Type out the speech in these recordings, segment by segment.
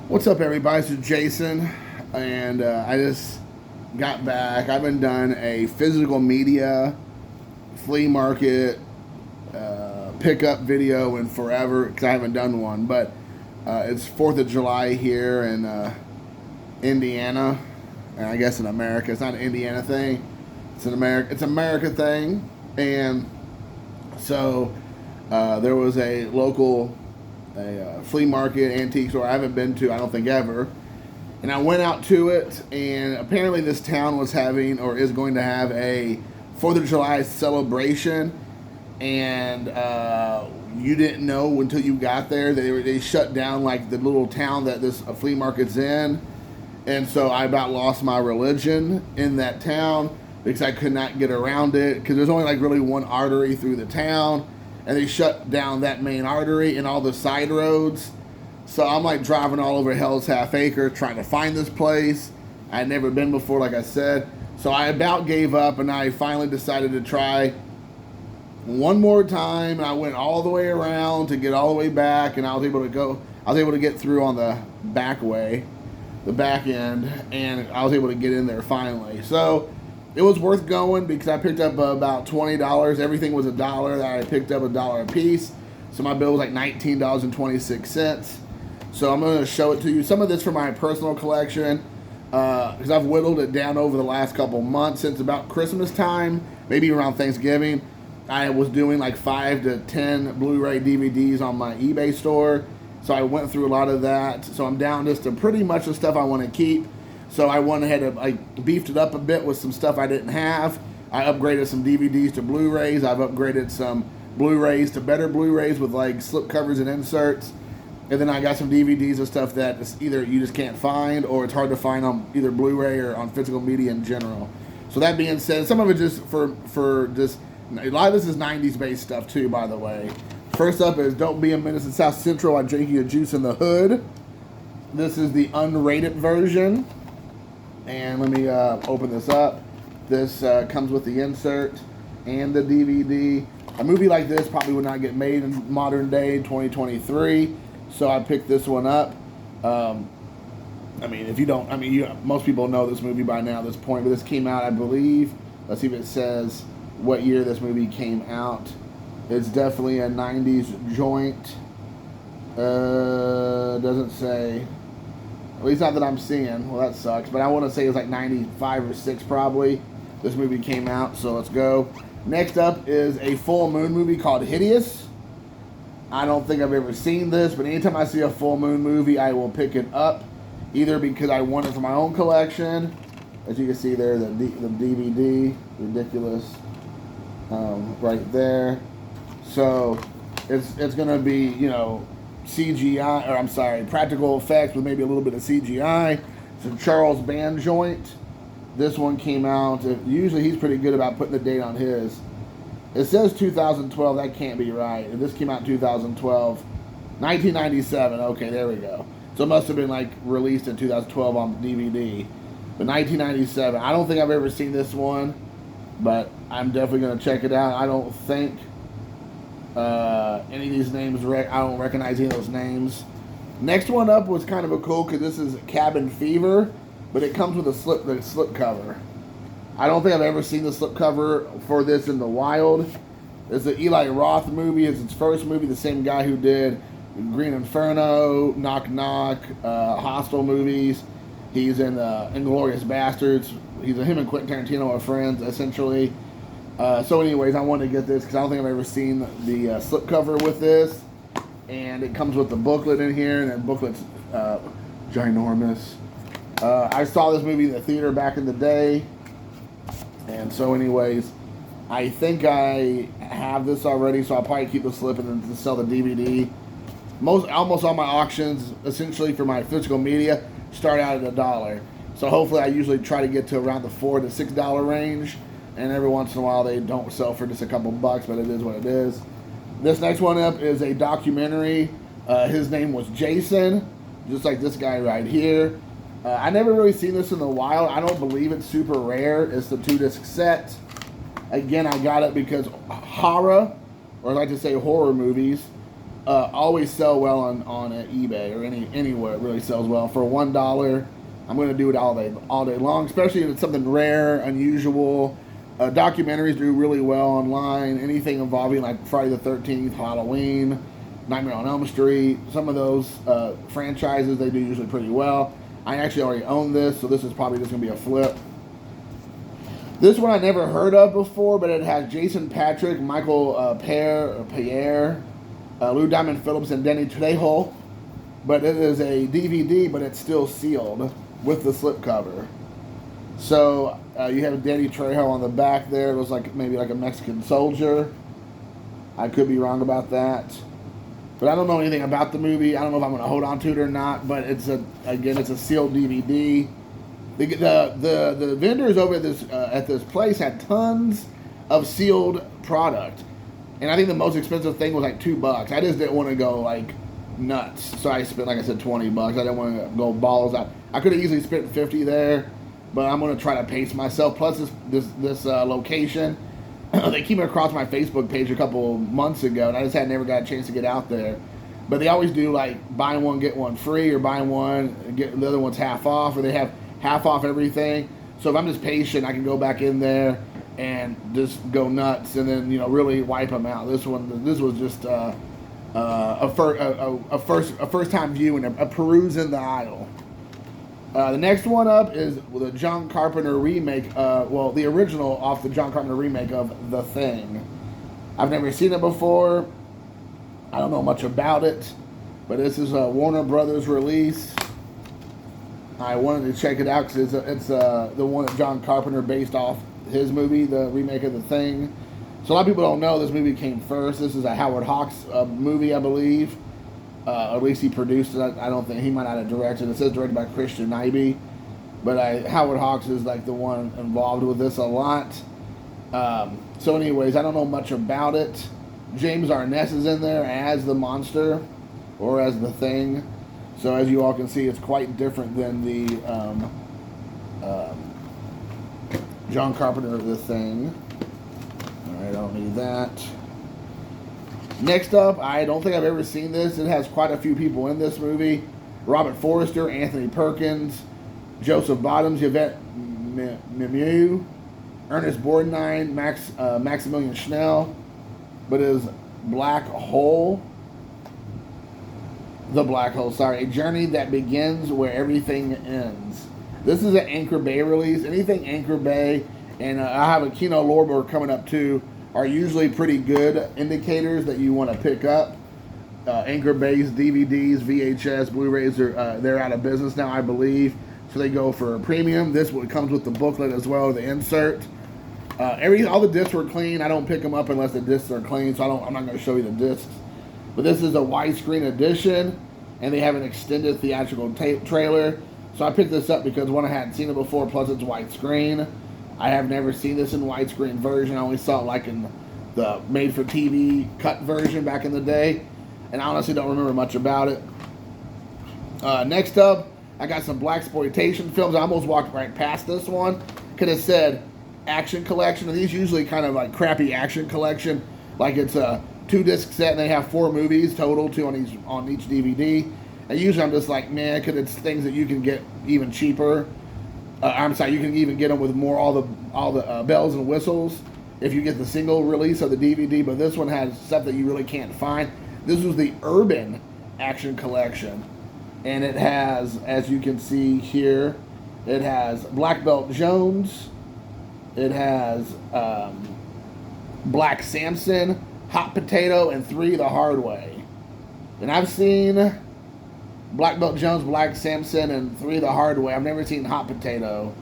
What's up, everybody? This is Jason, and I just got back. I haven't done a physical media flea market pickup video in forever because I haven't done one. But it's 4th of July here in Indiana, and I guess in America. It's not an Indiana thing. It's an America thing, and so there was a local flea market, antique store I haven't been to, I don't think ever. And I went out to it, and apparently this town was having, or is going to have, a 4th of July celebration. And you didn't know until you got there. They shut down like the little town that this flea market's in. And so I about lost my religion in that town because I could not get around it, because there's only like really one artery through the town, and they shut down that main artery and all the side roads. So I'm like driving all over Hell's Half Acre trying to find this place. I had never been before, like I said. So I about gave up, and I finally decided to try one more time. And I went all the way around to get all the way back, and I was able to get through on the back way, the back end, and I was able to get in there finally. So it was worth going because I picked up about $20. Everything was $1. I picked up $1 a piece. So my bill was like $19.26. So I'm going to show it to you. Some of this from my personal collection, because I've whittled it down over the last couple months since about Christmas time, maybe around Thanksgiving. I was doing like 5 to 10 Blu-ray DVDs on my eBay store. So I went through a lot of that. So I'm down just to pretty much the stuff I want to keep. So I went ahead and I beefed it up a bit with some stuff I didn't have. I upgraded some DVDs to Blu-rays. I've upgraded some Blu-rays to better Blu-rays with like slip covers and inserts. And then I got some DVDs of stuff that is either you just can't find, or it's hard to find on either Blu-ray or on physical media in general. So that being said, some of it just for just, a lot of this is 90s based stuff too, by the way. First up is Don't Be a Menace in South Central while drinking your juice in the hood. This is the unrated version. And let me open this up. This comes with the insert and the DVD. A movie like this probably would not get made in modern day 2023. So I picked this one up. I mean, if you don't, I mean, most people know this movie by now at this point. But this came out, I believe. Let's see if it says what year this movie came out. It's definitely a 90s joint. Doesn't say. At least not that I'm seeing. Well, that sucks. But I want to say it's like 95 or 6 probably. This movie came out, so let's go. Next up is a full moon movie called Hideous. I don't think I've ever seen this, but anytime I see a full moon movie, I will pick it up. Either because I want it for my own collection. As you can see there, the DVD. Ridiculous. Right there. So it's going to be, you know, CGI, or I'm sorry, practical effects with maybe a little bit of CGI. It's a Charles Band joint. This one came out, usually he's pretty good about putting the date on his. It says 2012, that can't be right. This came out in 2012. 1997, okay, there we go. So it must have been like released in 2012 on DVD. But 1997, I don't think I've ever seen this one, but I'm definitely going to check it out. I don't think any of these names, I don't recognize any of those names. Next one up was kind of a cool, because this is Cabin Fever, but it comes with a slip cover. I don't think I've ever seen the slip cover for this in the wild. It's an Eli Roth movie. It's his first movie, the same guy who did Green Inferno, Knock Knock, Hostel movies. He's in Inglourious Bastards. Him and Quentin Tarantino are friends, essentially. So anyways, I wanted to get this because I don't think I've ever seen the slipcover with this. And it comes with the booklet in here, and that booklet's ginormous. I saw this movie in the theater back in the day. And so anyways, I think I have this already, so I'll probably keep the slip and then sell the DVD. Almost all my auctions, essentially for my physical media, start out at $1. So hopefully I usually try to get to around the $4 to $6 range. And every once in a while they don't sell for just a couple bucks, but it is what it is. This next one up is a documentary. His name was Jason, just like this guy right here. I never really seen this in the wild. I don't believe it's super rare. It's the 2-disc set. Again, I got it because horror, or I like to say horror movies, always sell well on eBay or anywhere. It really sells well. For $1, I'm going to do it all day long, especially if it's something rare, unusual. Documentaries do really well online. Anything involving like Friday the 13th, Halloween, Nightmare on Elm Street, some of those franchises, they do usually pretty well. I actually already own this, so this is probably just going to be a flip. This one I never heard of before, but it has Jason Patric, Michael Pierre, Lou Diamond Phillips, and Danny Trejo. But it is a DVD, but it's still sealed with the slipcover. So you have Danny Trejo on the back there. It looks like maybe like a Mexican soldier. I could be wrong about that. But I don't know anything about the movie. I don't know if I'm going to hold on to it or not. But it's a sealed DVD. The vendors over at this place had tons of sealed product, and I think the most expensive thing was like $2. I just didn't want to go like nuts, so I spent, like I said, $20. I didn't want to go balls out. I could have easily spent $50 there, but I'm going to try to pace myself. Plus this location, they came across my Facebook page a couple months ago, and I just had never got a chance to get out there. But they always do like buy one get one free, or buy one get the other one's half off, or they have half off everything. So if I'm just patient, I can go back in there and just go nuts, and then really wipe them out. This was just a first time viewing, a peruse in the aisle. The next one up is the John Carpenter remake. The original off the John Carpenter remake of The Thing. I've never seen it before. I don't know much about it, but this is a Warner Brothers release. I wanted to check it out because it's the one that John Carpenter based off his movie, the remake of The Thing. So a lot of people don't know this movie came first. This is a Howard Hawks movie, I believe. At least he produced it. I don't think he might not have directed it. It says directed by Christian Nyby. But Howard Hawks is like the one involved with this a lot. So anyways, I don't know much about it. James Arness is in there as the monster or as the Thing. So as you all can see, it's quite different than the John Carpenter of The Thing. Alright, I don't need that. Next up, I don't think I've ever seen this. It has quite a few people in this movie. Robert Forster, Anthony Perkins, Joseph Bottoms, Yvette Mimieux, Ernest Borgnine, Maximilian Schnell. But it is Black Hole. The Black Hole, sorry. A journey that begins where everything ends. This is an Anchor Bay release. Anything Anchor Bay, and I have a Kino Lorber coming up too, are usually pretty good indicators that you want to pick up. Anchor Bay's DVDs, VHS, Blu-rays, they're out of business now, I believe. So they go for a premium. This one comes with the booklet as well, the insert. All the discs were clean. I don't pick them up unless the discs are clean, so I'm not going to show you the discs. But this is a widescreen edition, and they have an extended theatrical trailer. So I picked this up because, one, I hadn't seen it before, plus it's widescreen. I have never seen this in widescreen version. I only saw it like in the made-for-TV cut version back in the day, and I honestly don't remember much about it. Next up, I got some blaxploitation films. I almost walked right past this one. Could have said action collection, and these usually kind of like crappy action collection, like it's a 2-disc set and they have 4 movies total, 2 on each DVD. And usually I'm just like, man, because it's things that you can get even cheaper. You can even get them with more all the bells and whistles if you get the single release of the DVD. But this one has stuff that you really can't find. This was the Urban Action Collection, and it has, as you can see here, it has Black Belt Jones. It has Black Samson, Hot Potato, and 3 the Hard Way. And I've seen Black Belt Jones, Black Samson, and 3 the Hard Way. I've never seen Hot Potato,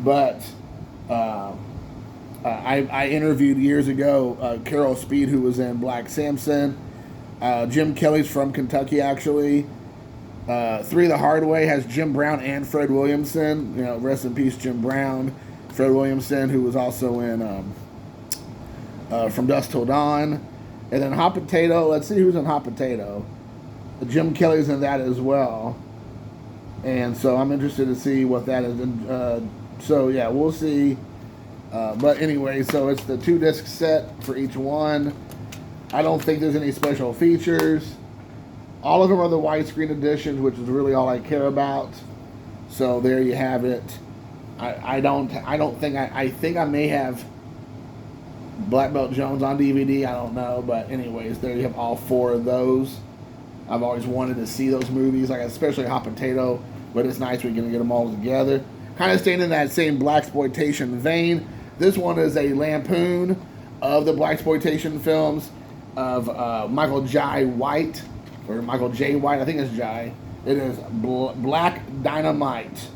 but I interviewed years ago Carol Speed, who was in Black Samson. Jim Kelly's from Kentucky, actually. 3 the Hard Way has Jim Brown and Fred Williamson. Rest in peace, Jim Brown. Fred Williamson, who was also in From Dusk Till Dawn. And then Hot Potato, let's see who's in Hot Potato. Jim Kelly's in that as well. And so I'm interested to see what that is. So yeah, we'll see. But anyway, so it's the 2-disc set for each one. I don't think there's any special features. All of them are the widescreen editions, which is really all I care about. So there you have it. I think I may have Black Belt Jones on DVD. I don't know, but anyways, there you have all 4 of those. I've always wanted to see those movies, like especially Hot Potato, but it's nice we're gonna get them all together. Kind of staying in that same blaxploitation vein. This one is a lampoon of the blaxploitation films of Michael Jai White, or Michael J. White. I think it's Jai. It is Black Dynamite.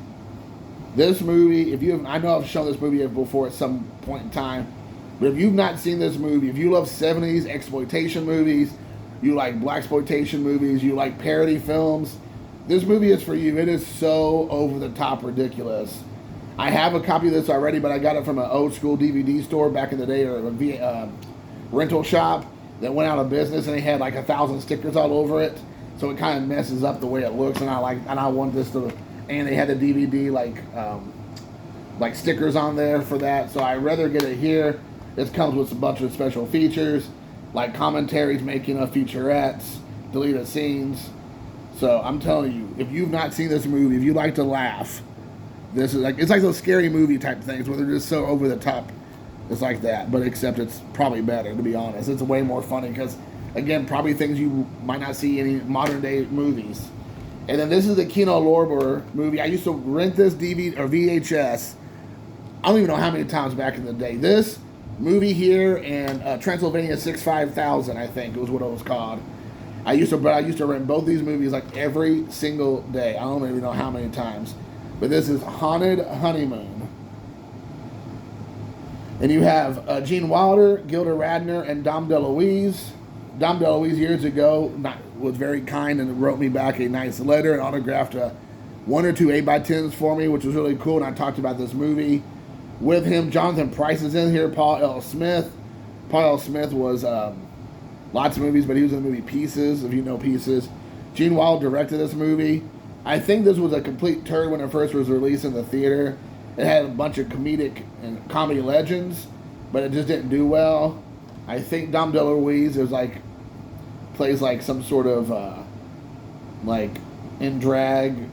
This movie, I know I've shown this movie before at some point in time, but if you've not seen this movie, if you love 70s exploitation movies, you like blaxploitation movies, you like parody films, this movie is for you. It is so over the top ridiculous. I have a copy of this already, but I got it from an old school DVD store back in the day, or a rental shop that went out of business, and they had like 1,000 stickers all over it, so it kind of messes up the way it looks. And I want this to. And they had the DVD like stickers on there for that. So I'd rather get it here. This comes with a bunch of special features, like commentaries, making of featurettes, deleted scenes. So I'm telling you, if you've not seen this movie, if you like to laugh, this is it's like those scary movie type things where they're just so over the top. It's like that, but except it's probably better, to be honest. It's way more funny because, again, probably things you might not see in any modern day movies. And then this is the Kino Lorber movie. I used to rent this DVD or VHS. I don't even know how many times back in the day. This movie here and Transylvania 65000, I think, was what it was called. I used to rent both these movies like every single day. I don't even know how many times. But this is Haunted Honeymoon. And you have Gene Wilder, Gilda Radner, and Dom DeLuise. Dom DeLuise years ago was very kind and wrote me back a nice letter and autographed 1 or 2 8x10s for me, which was really cool. And I talked about this movie with him. Jonathan Pryce is in here. Paul L. Smith. Paul L. Smith was lots of movies, but he was in the movie Pieces, if you know Pieces. Gene Wilder directed this movie. I think this was a complete turd when it first was released in the theater. It had a bunch of comedic and comedy legends, but it just didn't do well. I think Dom DeLuise plays like some sort of in drag,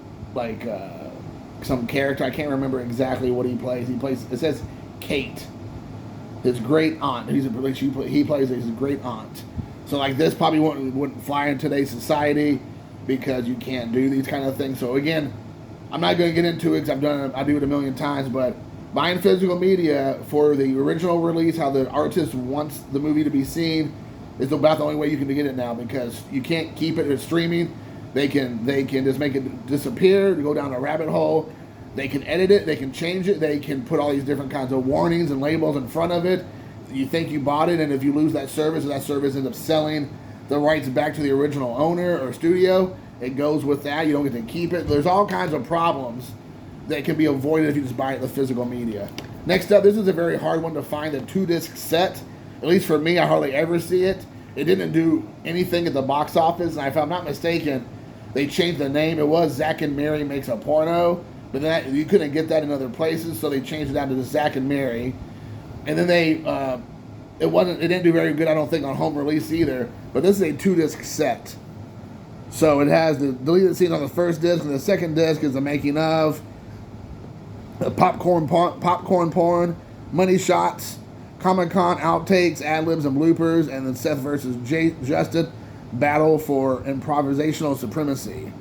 some character. I can't remember exactly what he plays. It says Kate, his great aunt. He plays his great aunt. So this probably wouldn't fly in today's society because you can't do these kind of things. So again, I'm not going to get into it because I do it a million times, but buying physical media for the original release, how the artist wants the movie to be seen, is about the only way you can get it now, because you can't keep it as streaming. They can just make it disappear, go down a rabbit hole. They can edit it, they can change it, they can put all these different kinds of warnings and labels in front of it. You think you bought it, and if you lose that service, and that service ends up selling the rights back to the original owner or studio, it goes with that. You don't get to keep it. There's all kinds of problems that can be avoided if you just buy it the physical media. Next up, this is a very hard one to find, the 2-disc set. At least for me, I hardly ever see it. It didn't do anything at the box office, and if I'm not mistaken, they changed the name. It was Zack and Mary Makes a Porno, but then you couldn't get that in other places, so they changed it down to the Zack and Mary. And then it didn't do very good, I don't think, on home release either. But this is a 2-disc set. So it has the deleted scene on the first disc, and the second disc is the making of, popcorn porn, money shots, Comic-Con outtakes, ad-libs, and bloopers, and then Seth versus Justin, battle for improvisational supremacy.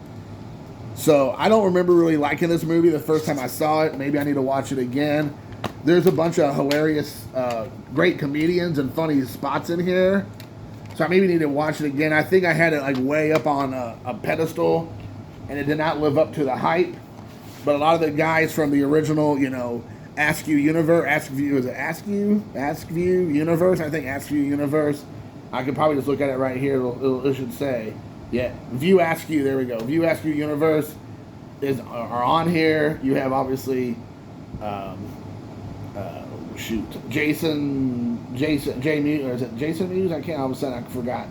So I don't remember really liking this movie the first time I saw it. Maybe I need to watch it again. There's a bunch of hilarious, great comedians and funny spots in here. So I maybe need to watch it again. I think I had it way up on a pedestal, and it did not live up to the hype. But a lot of the guys from the original, Askew Universe, Askew Universe, I think Askew Universe. I could probably just look at it right here. It should say, yeah, View Askew. There we go. View Askew Universe are on here. You have obviously, Jason J Muse, or is it Jason Muse? I can't. All of a sudden, I forgot.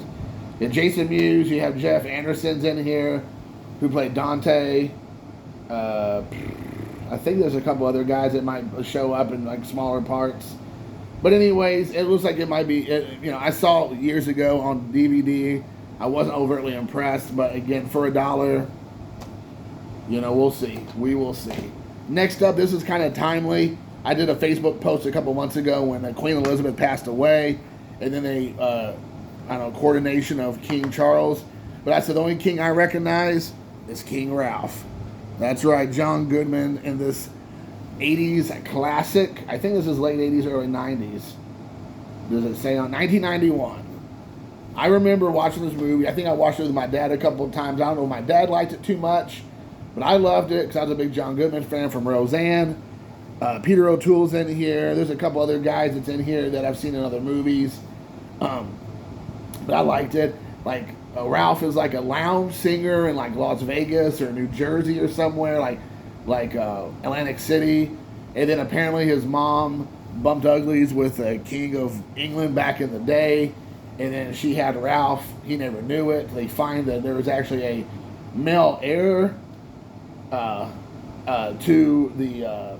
Yeah, Jason Muse. You have Jeff Anderson's in here, who played Dante. I think there's a couple other guys that might show up in smaller parts. But anyways, it looks like it might be. I saw it years ago on DVD. I wasn't overtly impressed, but again, for $1, we'll see. We will see. Next up, this is kind of timely. I did a Facebook post a couple months ago when Queen Elizabeth passed away, and then coronation of King Charles. But I said the only king I recognize is King Ralph. That's right, John Goodman in this 80s classic. I think this is late 80s, early 90s. Does it say on 1991? I remember watching this movie. I think I watched it with my dad a couple of times. I don't know if my dad liked it too much, but I loved it because I was a big John Goodman fan from Roseanne. Peter O'Toole's in here. There's a couple other guys that's in here that I've seen in other movies. But I liked it. Like, Ralph is like a lounge singer in like Las Vegas or New Jersey or somewhere, like Atlantic City. And then apparently his mom bumped uglies with the King of England back in the day. And then she had Ralph. He never knew it. They find that there was actually a male heir to the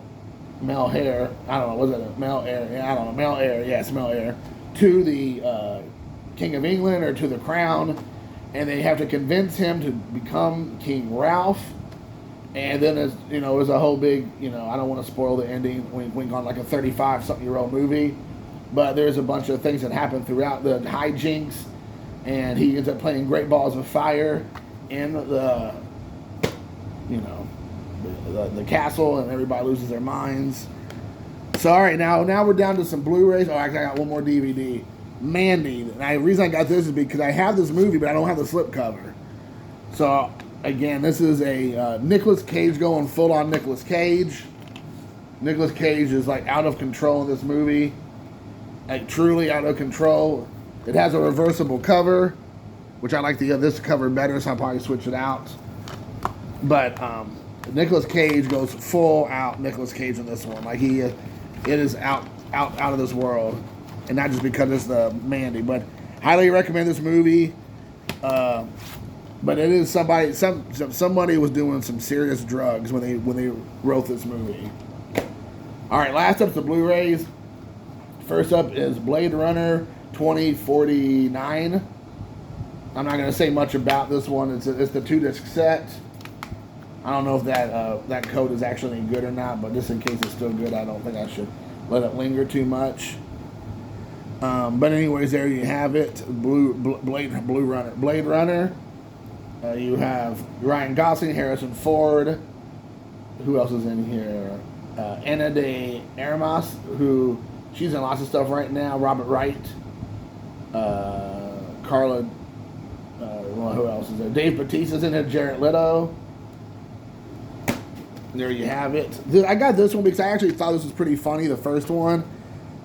male heir. I don't know. Was it a male heir? Yeah, I don't know. Male heir. Yes, male heir to the King of England or to the crown. And they have to convince him to become King Ralph. And then it was a whole big, I don't want to spoil the ending, wink on like a 35-something-year-old movie. But there's a bunch of things that happen throughout the hijinks. And he ends up playing Great Balls of Fire in the castle, and everybody loses their minds. So, all right, now we're down to some Blu-rays. Oh, actually, I got one more DVD. Mandy. And the reason I got this is because I have this movie, but I don't have the slipcover. So, again, this is a Nicolas Cage going full-on Nicolas Cage. Nicolas Cage is, like, out of control in this movie. Like, truly out of control. It has a reversible cover, which I like this cover better, so I'll probably switch it out. But Nicolas Cage goes full out Nicolas Cage in this one. Like, it is out of this world. And not just because it's the Mandy, but highly recommend this movie. But it is somebody was doing some serious drugs when they wrote this movie. All right, last up's the Blu-rays. First up is Blade Runner 2049. I'm not going to say much about this one. It's the 2-disc set. I don't know if that code is actually any good or not, but just in case it's still good, I don't think I should let it linger too much. But anyways, there you have it. Blade Runner. You have Ryan Gosling, Harrison Ford. Who else is in here? Ana de Armas, who she's in lots of stuff right now. Robert Wright. Carla. Who else is there? Dave Bautista's in here. Jared Leto. There you have it. I got this one because I actually thought this was pretty funny, the first one.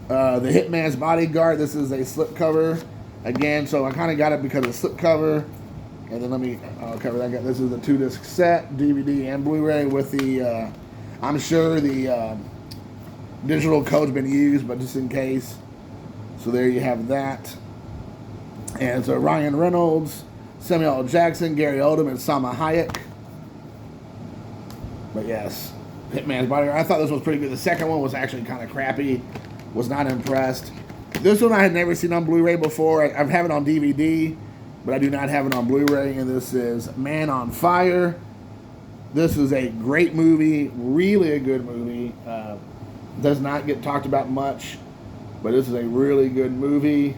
The Hitman's Bodyguard. This is a slipcover. Again, so I kind of got it because of the slipcover. And then I'll cover that. This is a 2-disc set, DVD and Blu-ray with the, I'm sure the digital code's been used, but just in case. So there you have that. And so Ryan Reynolds, Samuel L. Jackson, Gary Oldman, and Salma Hayek. But yes, Hitman's Bodyguard. I thought this was pretty good. The second one was actually kind of crappy. Was not impressed. This one I had never seen on Blu-ray before. I have it on DVD, but I do not have it on Blu-ray. And this is Man on Fire. This is a great movie. Really a good movie. Does not get talked about much, but this is a really good movie.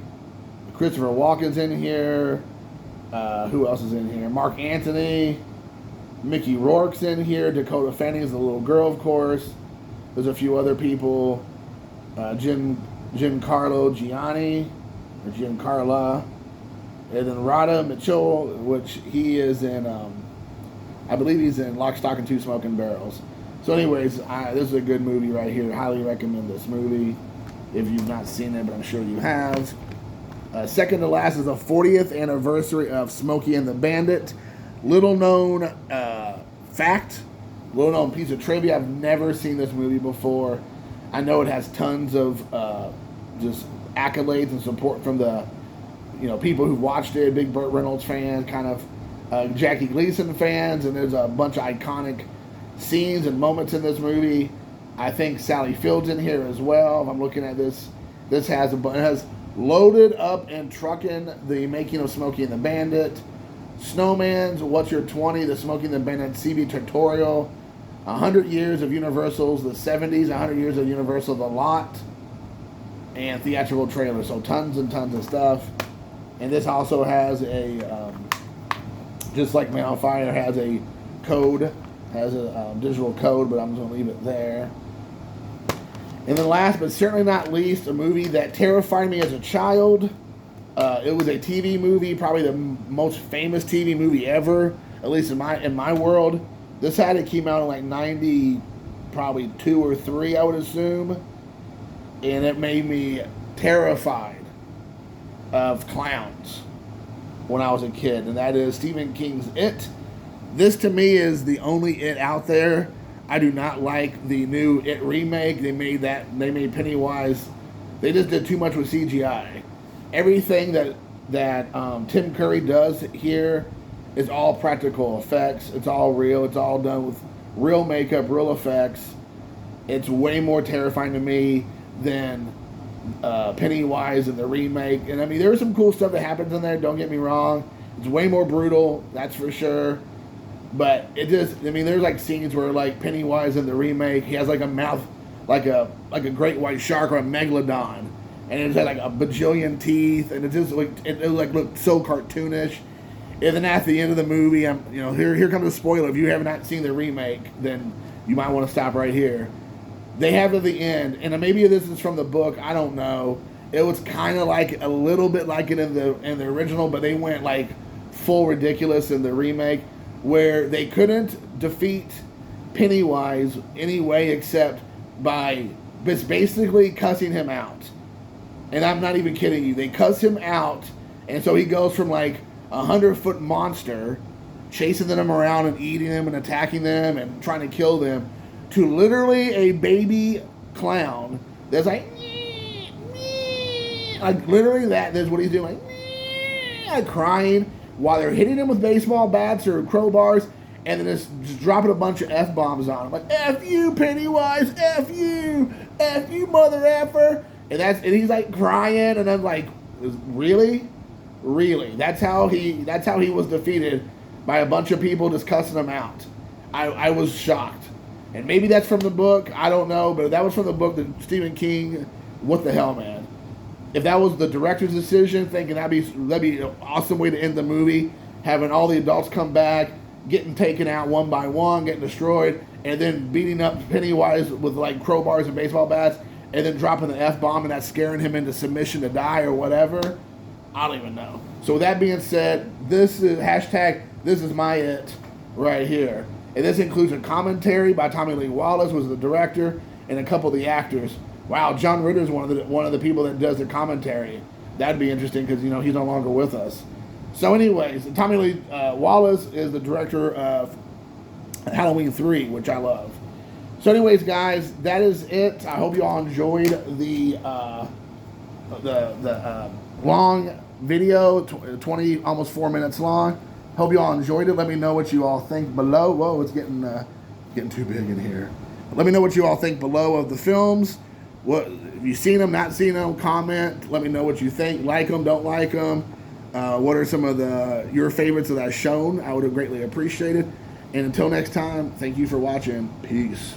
Christopher Walken's in here. Who else is in here? Mark Antony. Mickey Rourke's in here. Dakota Fanning's the little girl, of course. There's a few other people. Giancarlo Gianni, or Giancarla. And then Radha Mitchell, which he is in, I believe he's in Lock, Stock, and Two Smoking Barrels. So anyways, this is a good movie right here. Highly recommend this movie if you've not seen it, but I'm sure you have. Second to last is the 40th anniversary of Smokey and the Bandit. Little known fact, little known piece of trivia. I've never seen this movie before. I know it has tons of just accolades and support from the people who watched it. Big Burt Reynolds fans, kind of Jackie Gleason fans, and there's a bunch of iconic scenes and moments in this movie. I think Sally Field's in here as well. If I'm looking at this This has it has loaded up and trucking the making of Smokey and the Bandit, Snowman's What's Your 20, the Smokey and the Bandit CB tutorial, 100 years of Universal's the 70s, 100 years of Universal the lot, and theatrical trailer. So tons and tons of stuff. And this also has a, just like Man on Fire, has a code, has a digital code, but I'm just going to leave it there. And then last but certainly not least, a movie that terrified me as a child. It was a TV movie, probably the most famous TV movie ever, at least in my world. This had it came out in like 90, probably 2 or 3, I would assume. And it made me terrified of clowns when I was a kid. And that is Stephen King's It. This to me is the only It out there. I do not like the new It remake. They made Pennywise. They just did too much with CGI. Everything that Tim Curry does here is all practical effects. It's all real. It's all done with real makeup, real effects. It's way more terrifying to me than Pennywise in the remake. And I mean, there's some cool stuff that happens in there. Don't get me wrong. It's way more brutal. That's for sure. But it just, I mean, there's like scenes where like Pennywise in the remake, he has like a mouth like a great white shark or a megalodon, and it had like a bajillion teeth, and it just looked so cartoonish. And then at the end of the movie, here comes a spoiler. If you have not seen the remake, then you might want to stop right here. They have at the end, and maybe this is from the book, I don't know. It was kind of like a little bit like it in the original, but they went like full ridiculous in the remake, where they couldn't defeat Pennywise any way except by just basically cussing him out. And I'm not even kidding you. They cuss him out, and so he goes from like 100-foot monster chasing them around and eating them and attacking them and trying to kill them to literally a baby clown that's like literally that's what he's doing, like crying while they're hitting him with baseball bats or crowbars, and then just dropping a bunch of F-bombs on him. Like, F you, Pennywise, F you, mother effer. And he's like crying, and I'm like, really? That's how he was defeated, by a bunch of people just cussing him out. I was shocked. And maybe that's from the book, I don't know, but if that was from the book, that Stephen King, what the hell, man? If that was the director's decision, thinking that'd be an awesome way to end the movie, having all the adults come back, getting taken out one by one, getting destroyed, and then beating up Pennywise with like crowbars and baseball bats, and then dropping the F-bomb and that scaring him into submission to die or whatever. I don't even know. So with that being said, this is this is my It right here. And this includes a commentary by Tommy Lee Wallace, was the director, and a couple of the actors. Wow, John Ritter's one of the people that does the commentary. That'd be interesting because he's no longer with us. So, anyways, Tommy Lee Wallace is the director of Halloween 3, which I love. So, anyways, guys, that is it. I hope you all enjoyed the long video, 20 almost 4 minutes long. Hope you all enjoyed it. Let me know what you all think below. Whoa, it's getting too big in here. Let me know what you all think below of the films. What, if you've seen them, not seen them, comment. Let me know what you think. Like them, don't like them. What are some of your favorites that I've shown? I would have greatly appreciated. And until next time, thank you for watching. Peace.